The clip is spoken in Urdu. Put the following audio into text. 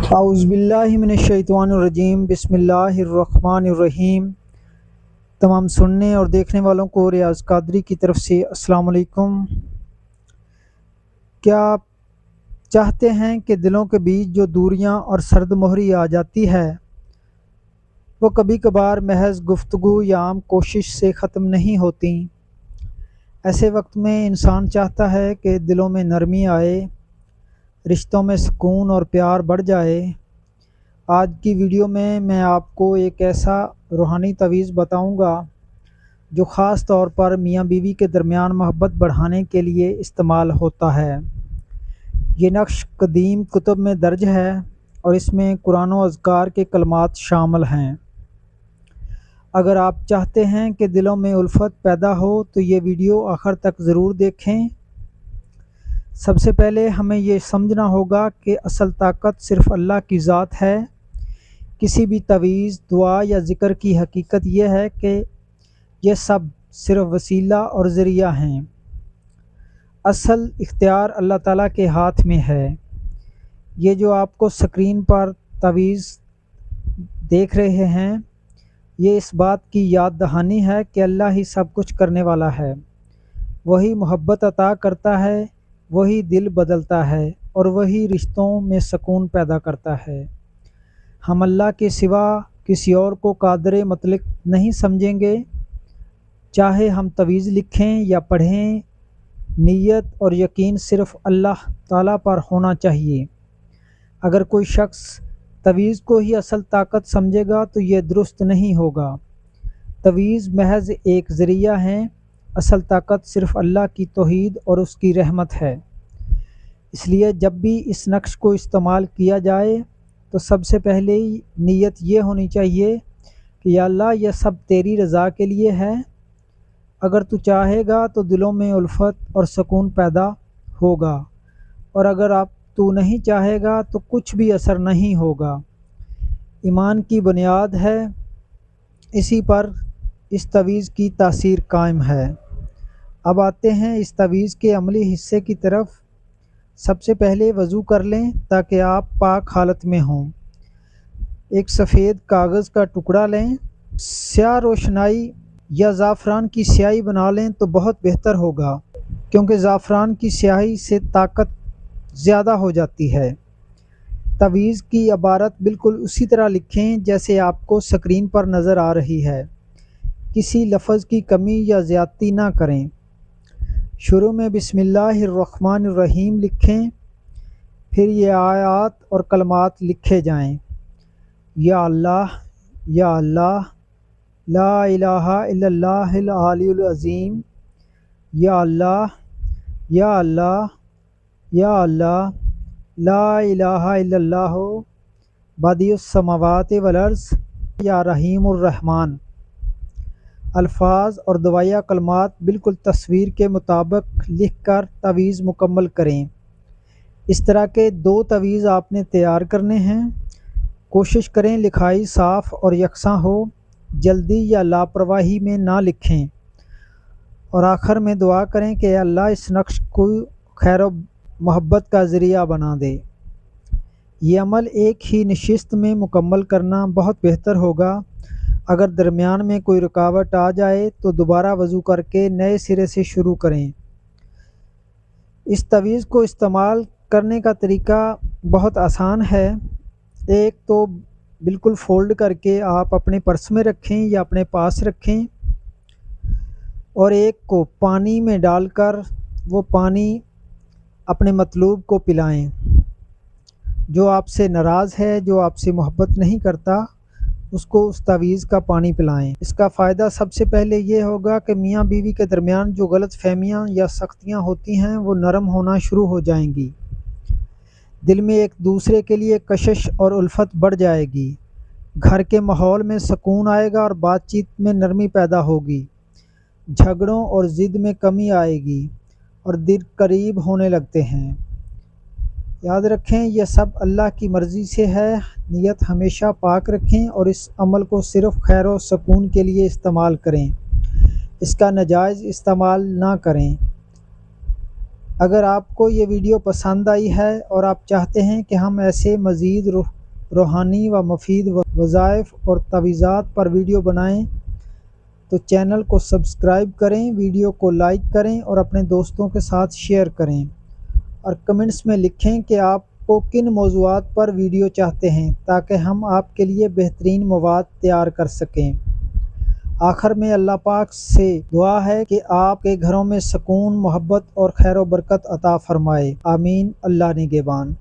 اعوذ باللہ من الشیطان الرجیم، بسم اللہ الرحمن الرحیم۔ تمام سننے اور دیکھنے والوں کو ریاض قادری کی طرف سے السلام علیکم۔ کیا آپ چاہتے ہیں کہ دلوں کے بیچ جو دوریاں اور سرد مہری آ جاتی ہے وہ کبھی کبھار محض گفتگو یا عام کوشش سے ختم نہیں ہوتی؟ ایسے وقت میں انسان چاہتا ہے کہ دلوں میں نرمی آئے، رشتوں میں سکون اور پیار بڑھ جائے۔ آج کی ویڈیو میں آپ کو ایک ایسا روحانی تعویذ بتاؤں گا جو خاص طور پر میاں بیوی کے درمیان محبت بڑھانے کے لیے استعمال ہوتا ہے۔ یہ نقش قدیم کتب میں درج ہے اور اس میں قرآن و اذکار کے کلمات شامل ہیں۔ اگر آپ چاہتے ہیں کہ دلوں میں الفت پیدا ہو تو یہ ویڈیو آخر تک ضرور دیکھیں۔ سب سے پہلے ہمیں یہ سمجھنا ہوگا کہ اصل طاقت صرف اللہ کی ذات ہے۔ کسی بھی تعویذ، دعا یا ذکر کی حقیقت یہ ہے کہ یہ سب صرف وسیلہ اور ذریعہ ہیں۔ اصل اختیار اللہ تعالیٰ کے ہاتھ میں ہے۔ یہ جو آپ کو سکرین پر تعویذ دیکھ رہے ہیں، یہ اس بات کی یاد دہانی ہے کہ اللہ ہی سب کچھ کرنے والا ہے۔ وہی محبت عطا کرتا ہے، وہی دل بدلتا ہے اور وہی رشتوں میں سکون پیدا کرتا ہے۔ ہم اللہ کے سوا کسی اور کو قادر مطلق نہیں سمجھیں گے۔ چاہے ہم تعویذ لکھیں یا پڑھیں، نیت اور یقین صرف اللہ تعالیٰ پر ہونا چاہیے۔ اگر کوئی شخص تعویذ کو ہی اصل طاقت سمجھے گا تو یہ درست نہیں ہوگا۔ تعویذ محض ایک ذریعہ ہیں، اصل طاقت صرف اللہ کی توحید اور اس کی رحمت ہے۔ اس لیے جب بھی اس نقش کو استعمال کیا جائے تو سب سے پہلے ہی نیت یہ ہونی چاہیے کہ یا اللہ یہ سب تیری رضا کے لیے ہے۔ اگر تو چاہے گا تو دلوں میں الفت اور سکون پیدا ہوگا، اور اگر تو نہیں چاہے گا تو کچھ بھی اثر نہیں ہوگا۔ ایمان کی بنیاد ہے، اسی پر اس تعویذ کی تاثیر قائم ہے۔ اب آتے ہیں اس تعویذ کے عملی حصے کی طرف۔ سب سے پہلے وضو کر لیں تاکہ آپ پاک حالت میں ہوں۔ ایک سفید کاغذ کا ٹکڑا لیں، سیاہ روشنائی یا زعفران کی سیاہی بنا لیں تو بہت بہتر ہوگا، کیونکہ زعفران کی سیاہی سے طاقت زیادہ ہو جاتی ہے۔ تعویذ کی عبارت بالکل اسی طرح لکھیں جیسے آپ کو سکرین پر نظر آ رہی ہے، کسی لفظ کی کمی یا زیادتی نہ کریں۔ شروع میں بسم اللہ الرحمن الرحیم لکھیں، پھر یہ آیات اور کلمات لکھے جائیں: یا اللہ، یا اللہ، لا الہ الا اللہ العلی العظیم، یا اللہ، یا اللہ، یا اللہ، لا الہ الا اللہ بدیع السماوات والارض، یا رحیم الرحمن۔ الفاظ اور دعائیہ کلمات بالکل تصویر کے مطابق لکھ کر تعویذ مکمل کریں۔ اس طرح کے 2 تعویذ آپ نے تیار کرنے ہیں۔ کوشش کریں لکھائی صاف اور یکساں ہو، جلدی یا لاپرواہی میں نہ لکھیں، اور آخر میں دعا کریں کہ اے اللہ اس نقش کو خیر و محبت کا ذریعہ بنا دے۔ یہ عمل ایک ہی نشست میں مکمل کرنا بہت بہتر ہوگا۔ اگر درمیان میں کوئی رکاوٹ آ جائے تو دوبارہ وضو کر کے نئے سرے سے شروع کریں۔ اس تعویذ کو استعمال کرنے کا طریقہ بہت آسان ہے۔ ایک تو بالکل فولڈ کر کے آپ اپنے پرس میں رکھیں یا اپنے پاس رکھیں، اور ایک کو پانی میں ڈال کر وہ پانی اپنے مطلوب کو پلائیں۔ جو آپ سے ناراض ہے، جو آپ سے محبت نہیں کرتا، اس کو اس تعویذ کا پانی پلائیں۔ اس کا فائدہ سب سے پہلے یہ ہوگا کہ میاں بیوی کے درمیان جو غلط فہمیاں یا سختیاں ہوتی ہیں وہ نرم ہونا شروع ہو جائیں گی۔ دل میں ایک دوسرے کے لیے کشش اور الفت بڑھ جائے گی۔ گھر کے ماحول میں سکون آئے گا اور بات چیت میں نرمی پیدا ہوگی۔ جھگڑوں اور ضد میں کمی آئے گی اور دل قریب ہونے لگتے ہیں۔ یاد رکھیں یہ سب اللہ کی مرضی سے ہے۔ نیت ہمیشہ پاک رکھیں اور اس عمل کو صرف خیر و سکون کے لیے استعمال کریں، اس کا ناجائز استعمال نہ کریں۔ اگر آپ کو یہ ویڈیو پسند آئی ہے اور آپ چاہتے ہیں کہ ہم ایسے مزید روحانی و مفید وظائف اور تعویذات پر ویڈیو بنائیں تو چینل کو سبسکرائب کریں، ویڈیو کو لائک کریں اور اپنے دوستوں کے ساتھ شیئر کریں، اور کمنٹس میں لکھیں کہ آپ کو کن موضوعات پر ویڈیو چاہتے ہیں تاکہ ہم آپ کے لیے بہترین مواد تیار کر سکیں۔ آخر میں اللہ پاک سے دعا ہے کہ آپ کے گھروں میں سکون، محبت اور خیر و برکت عطا فرمائے۔ آمین۔ اللہ نگہبان۔